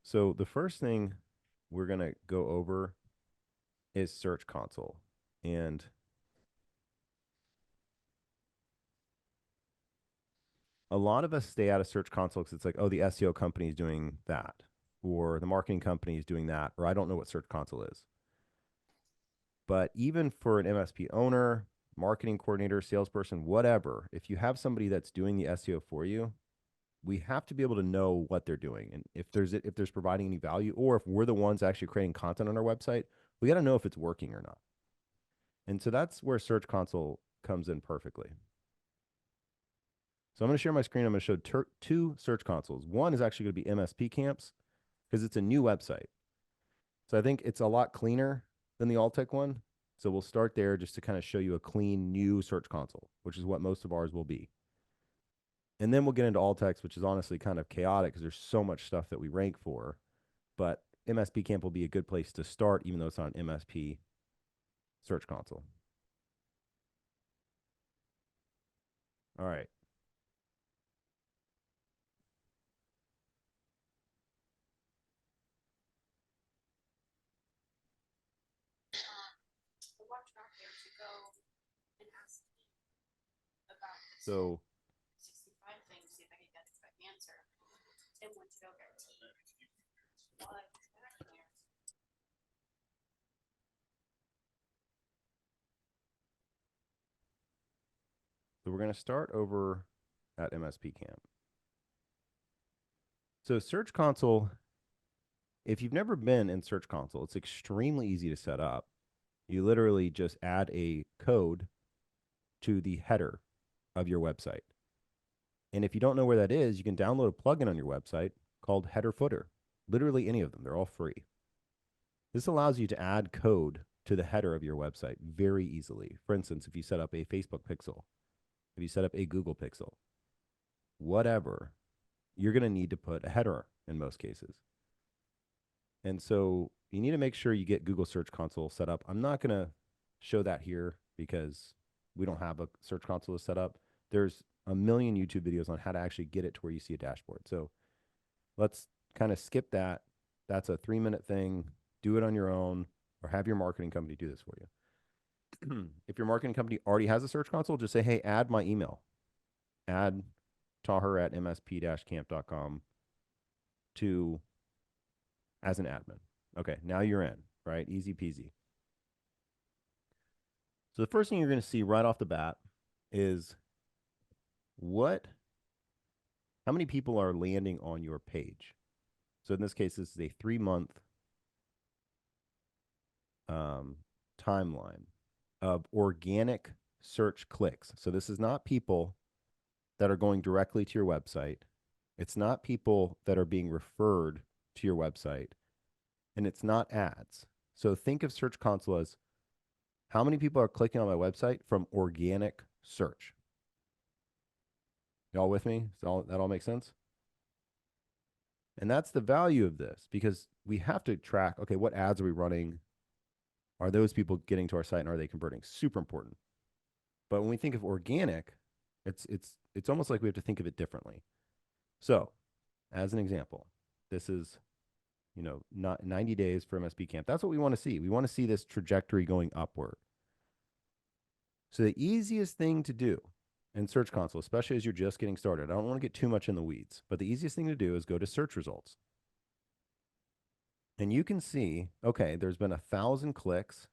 So the first thing we're going to go over is Search Console. And a lot of us stay out of Search Console because it's like, oh, the SEO company is doing that, or the marketing company is doing that, or I don't know what Search Console is. But even for an MSP owner, marketing coordinator, salesperson, whatever, if you have somebody that's doing the SEO for you, we have to be able to know what they're doing and if there's providing any value, or if we're the ones actually creating content on our website, we got to know if it's working or not. And so that's where Search Console comes in perfectly. So I'm going to share my screen. I'm going to show two Search Consoles. One is actually going to be MSP Camps because it's a new website. So I think it's a lot cleaner than the Alltech one. So we'll start there just to kind of show you a clean new Search Console, which is what most of ours will be. And then we'll get into Alltech's, which is honestly kind of chaotic because there's so much stuff that we rank for. But MSP Camp will be a good place to start, even though it's not an MSP Search Console. All right. So we're going to start over at MSP Camp. So Search Console, if you've never been in Search Console, it's extremely easy to set up. You literally just add a code to the header of your website. And if you don't know where that is, you can download a plugin on your website called Header Footer. Literally any of them, they're all free. This allows you to add code to the header of your website very easily. For instance, if you set up a Facebook pixel, if you set up a Google pixel, whatever, you're going to need to put a header in most cases. And so you need to make sure you get Google Search Console set up. I'm not going to show that here because we don't have a Search Console to set up. There's a million YouTube videos on how to actually get it to where you see a dashboard. So let's kind of skip that. That's a 3-minute thing. Do it on your own or have your marketing company do this for you. If your marketing company already has a Search Console, just say, hey, add my email. Add Taher at msp-camp.com to as an admin. Okay, now you're in, right? Easy peasy. So the first thing you're going to see right off the bat is how many people are landing on your page. So in this case, this is a 3-month timeline of organic search clicks. So this is not people that are going directly to your website. It's not people that are being referred to your website. And it's not ads. So think of Search Console as how many people are clicking on my website from organic search. Y'all with me? That all makes sense? And that's the value of this because we have to track, okay, what ads are we running? Are those people getting to our site and are they converting? Super important. But when we think of organic, it's almost like we have to think of it differently. So, as an example, this is, not 90 days for MSP Camp. That's what we want to see. We want to see this trajectory going upward. So the easiest thing to do in Search Console, especially as you're just getting started, I don't want to get too much in the weeds, but the easiest thing to do is go to search results. And you can see, okay, there's been 1,000 clicks,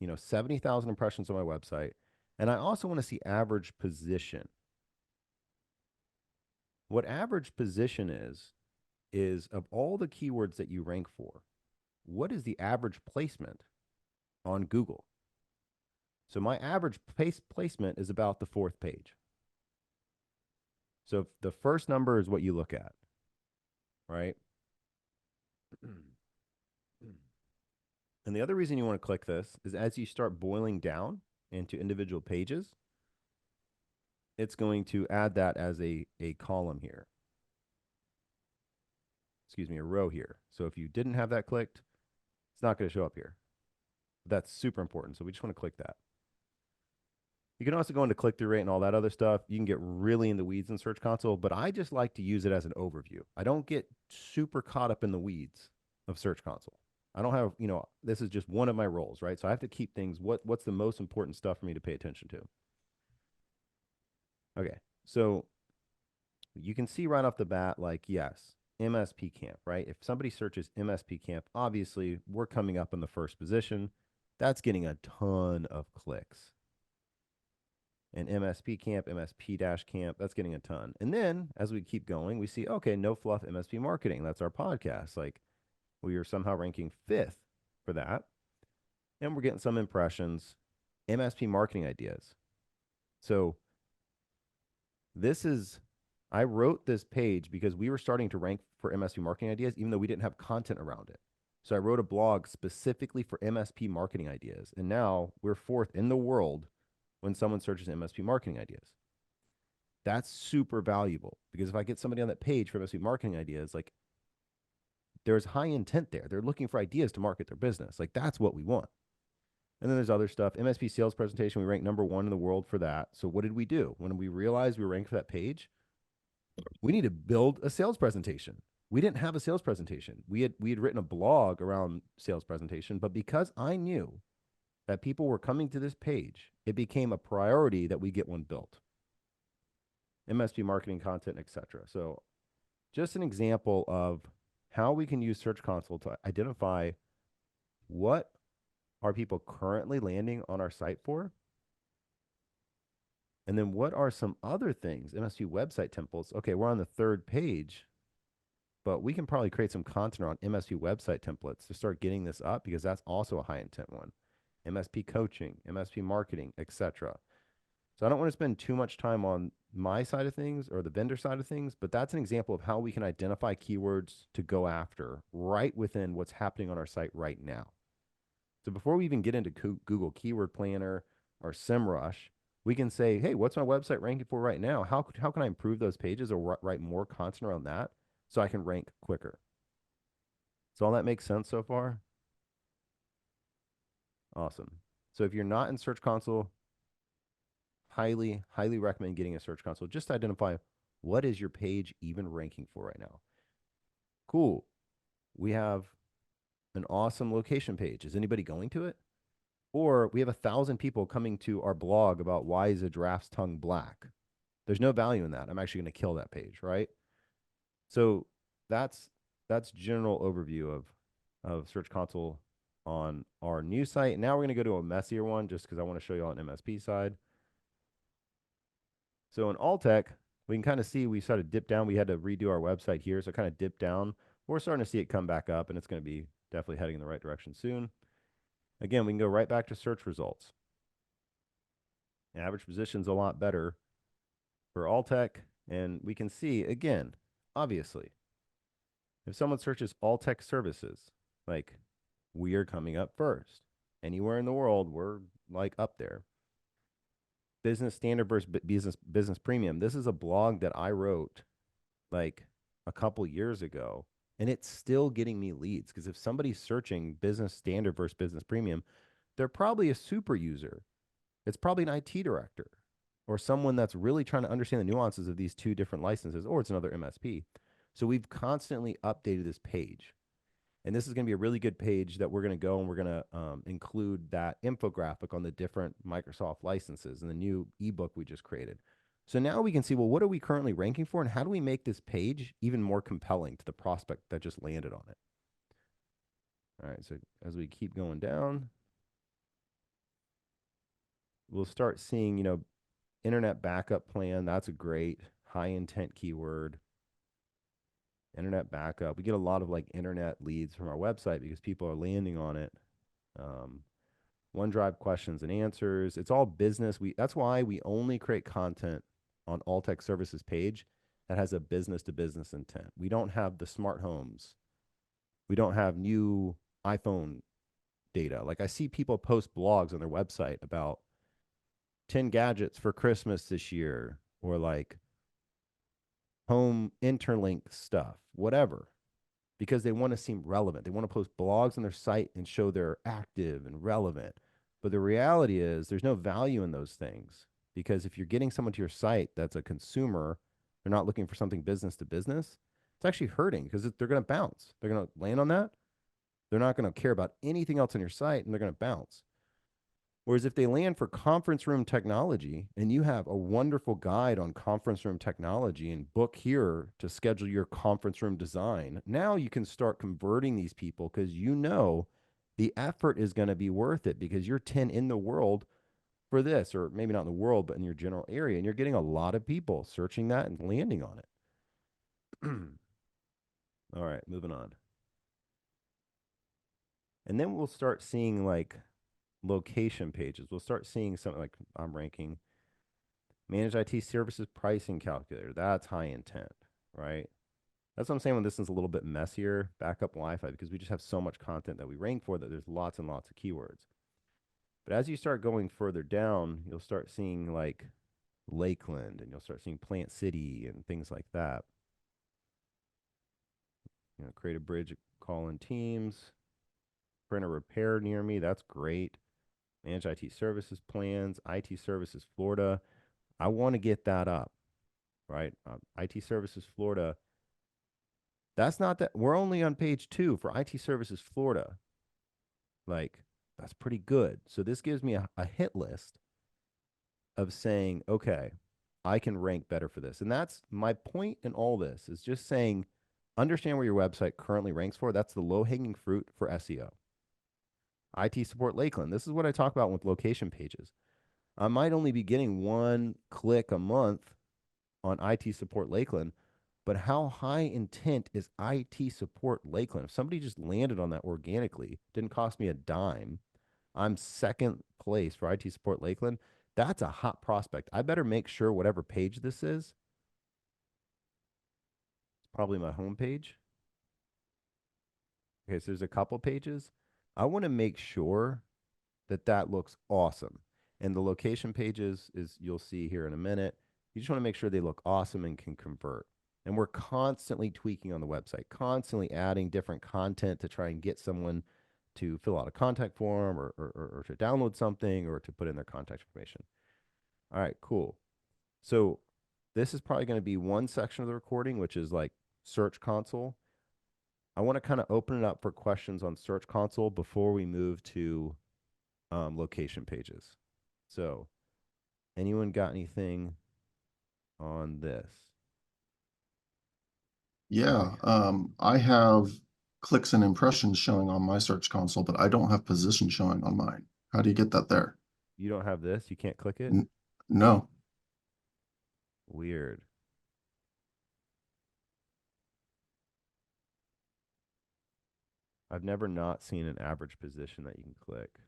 70,000 impressions on my website. And I also want to see average position. What average position is of all the keywords that you rank for, what is the average placement on Google? So my average placement is about the 4th page. So the first number is what you look at, right? And the other reason you want to click this is as you start boiling down into individual pages, it's going to add that as a column here. Excuse me, a row here. So if you didn't have that clicked, it's not going to show up here. That's super important. So we just want to click that. You can also go into click through rate and all that other stuff. You can get really in the weeds in Search Console, but I just like to use it as an overview. I don't get super caught up in the weeds of Search Console. I don't have, this is just one of my roles, right? So I have to keep things, what's the most important stuff for me to pay attention to? Okay. So you can see right off the bat, like, yes, MSP camp, right? If somebody searches MSP camp, obviously we're coming up in the first position. That's getting a ton of clicks. And MSP camp, MSP dash camp, that's getting a ton. And then as we keep going, we see, okay, no fluff MSP marketing. That's our podcast. Like we are somehow ranking fifth for that. And we're getting some impressions. MSP marketing ideas. So this is, I wrote this page because we were starting to rank for MSP marketing ideas, even though we didn't have content around it. So I wrote a blog specifically for MSP marketing ideas. And now we're fourth in the world when someone searches MSP marketing ideas. That's super valuable because if I get somebody on that page for MSP marketing ideas, like there's high intent there. They're looking for ideas to market their business. Like that's what we want. And then there's other stuff. MSP sales presentation, we ranked #1 in the world for that. So what did we do? When we realized we were ranked for that page, we need to build a sales presentation. We didn't have a sales presentation. We had written a blog around sales presentation, but because I knew that people were coming to this page, it became a priority that we get one built. MSP marketing content, etc. So just an example of how we can use Search Console to identify what are people currently landing on our site for, and then what are some other things, MSP website templates. Okay, we're on the third page, but we can probably create some content on MSP website templates to start getting this up because that's also a high intent one. MSP coaching, MSP marketing, etc. So I don't want to spend too much time on my side of things or the vendor side of things, but that's an example of how we can identify keywords to go after right within what's happening on our site right now. So before we even get into Google Keyword Planner or SEMrush, we can say, hey, what's my website ranking for right now? How can I improve those pages or write more content around that so I can rank quicker? Does all that make sense so far? Awesome. So if you're not in Search Console, highly, highly recommend getting a Search Console just to identify what is your page even ranking for right now. Cool. We have an awesome location page. Is anybody going to it? Or we have 1,000 people coming to our blog about why is a giraffe's tongue black. There's no value in that. I'm actually going to kill that page, right? So that's general overview of Search Console on our new site. Now we're going to go to a messier one just because I want to show you on MSP side. So in Alltech, we can kind of see we started to dip down. We had to redo our website here, so kind of dip down. We're starting to see it come back up, and it's going to be definitely heading in the right direction soon. Again, we can go right back to search results. Average position's a lot better for Alltech, and we can see, again, obviously, if someone searches Alltech services, like we are coming up first. Anywhere in the world, we're like up there. Business standard versus business premium. This is a blog that I wrote like a couple years ago, and it's still getting me leads because if somebody's searching business standard versus business premium, they're probably a super user. It's probably an IT director or someone that's really trying to understand the nuances of these two different licenses, or it's another MSP. So we've constantly updated this page. And this is going to be a really good page that we're going to go and we're going to include that infographic on the different Microsoft licenses and the new ebook we just created. So now we can see, well, what are we currently ranking for and how do we make this page even more compelling to the prospect that just landed on it? All right, so as we keep going down, we'll start seeing, internet backup plan. That's a great high intent keyword. Internet backup. We get a lot of like internet leads from our website because people are landing on it. OneDrive questions and answers. It's all business. That's why we only create content on Alltech Services page that has a business to business intent. We don't have the smart homes. We don't have new iPhone data. Like I see people post blogs on their website about 10 gadgets for Christmas this year or like home interlink stuff, whatever, because they want to seem relevant. They want to post blogs on their site and show they're active and relevant. But the reality is there's no value in those things Because if you're getting someone to your site that's a consumer, they're not looking for something business to business, it's actually hurting because they're going to bounce. They're going to land on that. They're not going to care about anything else on your site and they're going to bounce. Whereas if they land for conference room technology and you have a wonderful guide on conference room technology and book here to schedule your conference room design, now you can start converting these people because you know the effort is going to be worth it because you're 10 in the world for this, or maybe not in the world, but in your general area. And you're getting a lot of people searching that and landing on it. All right, moving on. And then we'll start seeing like location pages. We'll start seeing something like I'm ranking managed IT services pricing calculator. That's high intent, right? That's what I'm saying when this is a little bit messier, backup Wi-Fi, because we just have so much content that we rank for that there's lots and lots of keywords. But as you start going further down, you'll start seeing like Lakeland and you'll start seeing Plant City and things like that. You know, create a bridge call in Teams, printer repair near me. That's great. Manage IT services plans, IT services Florida. I want to get that up, right? IT services Florida. That's not that. We're only on page 2 for IT services Florida. Like, that's pretty good. So this gives me a hit list of saying, okay, I can rank better for this. And that's my point in all this is just saying, understand where your website currently ranks for. That's the low hanging fruit for SEO. IT support Lakeland. This is what I talk about with location pages. I might only be getting 1 click a month on IT support Lakeland, but how high intent is IT support Lakeland? If somebody just landed on that organically, didn't cost me a dime, I'm second place for IT support Lakeland. That's a hot prospect. I better make sure whatever page this is, it's probably my home page. Okay, so there's a couple pages. I want to make sure that that looks awesome. And the location pages is you'll see here in a minute. You just want to make sure they look awesome and can convert. And we're constantly tweaking on the website, constantly adding different content to try and get someone to fill out a contact form or to download something or to put in their contact information. All right, cool. So this is probably going to be one section of the recording, which is like Search Console. I want to kind of open it up for questions on Search Console before we move to location pages. So anyone got anything on this? Yeah, I have clicks and impressions showing on my Search Console, but I don't have position showing on mine. How do you get that there? You don't have this? You can't click it? N no. Weird. I've never not seen an average position that you can click.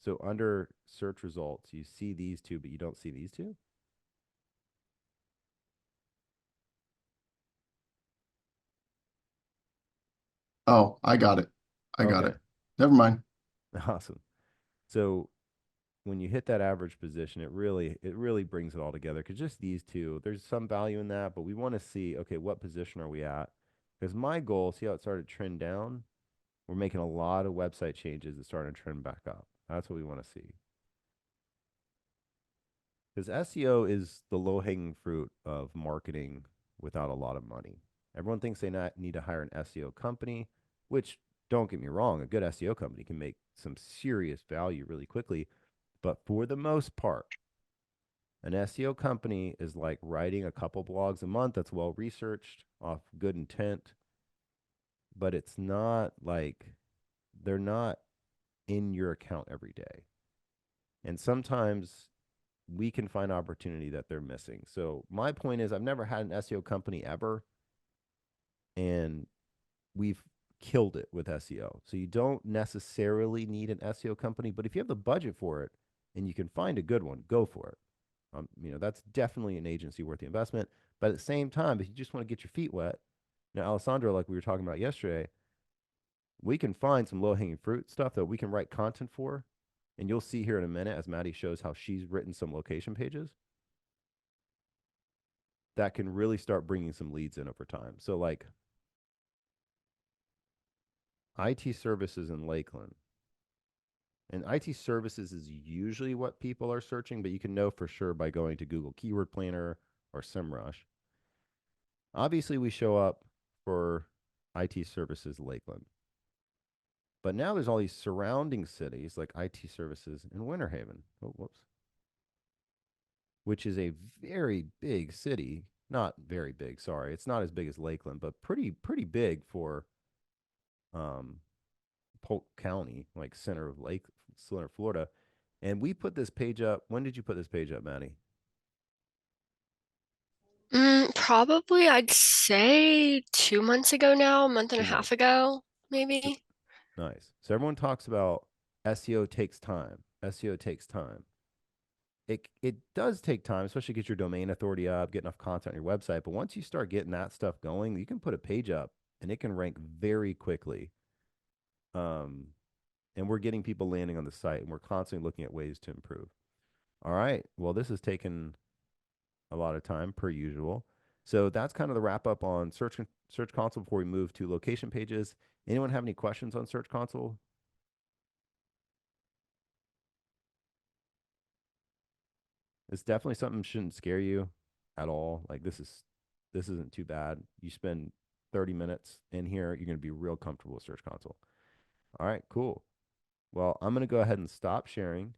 So under search results, you see these two, but you don't see these two? Oh, I got it. I got Okay, it. Never mind. awesome. So when you hit that average position, it really brings it all together because just these two, there's some value in that, but we want to see, okay, what position are we at? Because my goal, see how it started to trend down? We're making a lot of website changes that starting to trend back up. That's what we want to see. Because SEO is the low hanging fruit of marketing without a lot of money. Everyone thinks they not need to hire an SEO company, which don't get me wrong, a good SEO company can make some serious value really quickly. But for the most part, an SEO company is like writing a couple blogs a month that's well researched off good intent, but it's not like they're not in your account every day. And sometimes we can find opportunity that they're missing. So my point is I've never had an SEO company ever and we've killed it with SEO. So you don't necessarily need an SEO company, but if you have the budget for it and you can find a good one, go for it. That's definitely an agency worth the investment. But at the same time, if you just want to get your feet wet, now Alessandro, like we were talking about yesterday, we can find some low hanging fruit stuff that we can write content for. And you'll see here in a minute as Maddie shows how she's written some location pages that can really start bringing some leads in over time. So, like IT services in Lakeland, And IT services is usually what people are searching, but you can know for sure by going to Google Keyword Planner or SEMrush. Obviously, we show up for IT services Lakeland. But now there's all these surrounding cities like IT services in Winter Haven. Oh, whoops. Which is a very big city. Not very big, sorry. It's not as big as Lakeland, but pretty big for um, Polk County, like center of Florida. And we put this page up. When did you put this page up, Maddie? Probably I'd say 2 months ago now, a month and a 2 months. half ago, So, maybe. nice. So everyone talks about SEO takes time. SEO takes time. It does take time, especially get your domain authority up, get enough content on your website. But once you start getting that stuff going, you can put a page up and it can rank very quickly. Um, and we're getting people landing on the site, and we're constantly looking at ways to improve. All right. Well, this has taken a lot of time per usual. So that's kind of the wrap up on Search Console before we move to location pages. Anyone have any questions on Search Console? It's definitely something that shouldn't scare you at all. Like this isn't too bad. You spend 30 minutes in here, you're going to be real comfortable with Search Console. All right, cool. Well, I'm going to go ahead and stop sharing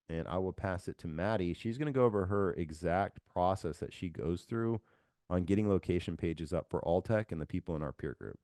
and I will pass it to Maddie. She's going to go over her exact process that she goes through on getting location pages up for Alltech and the people in our peer group.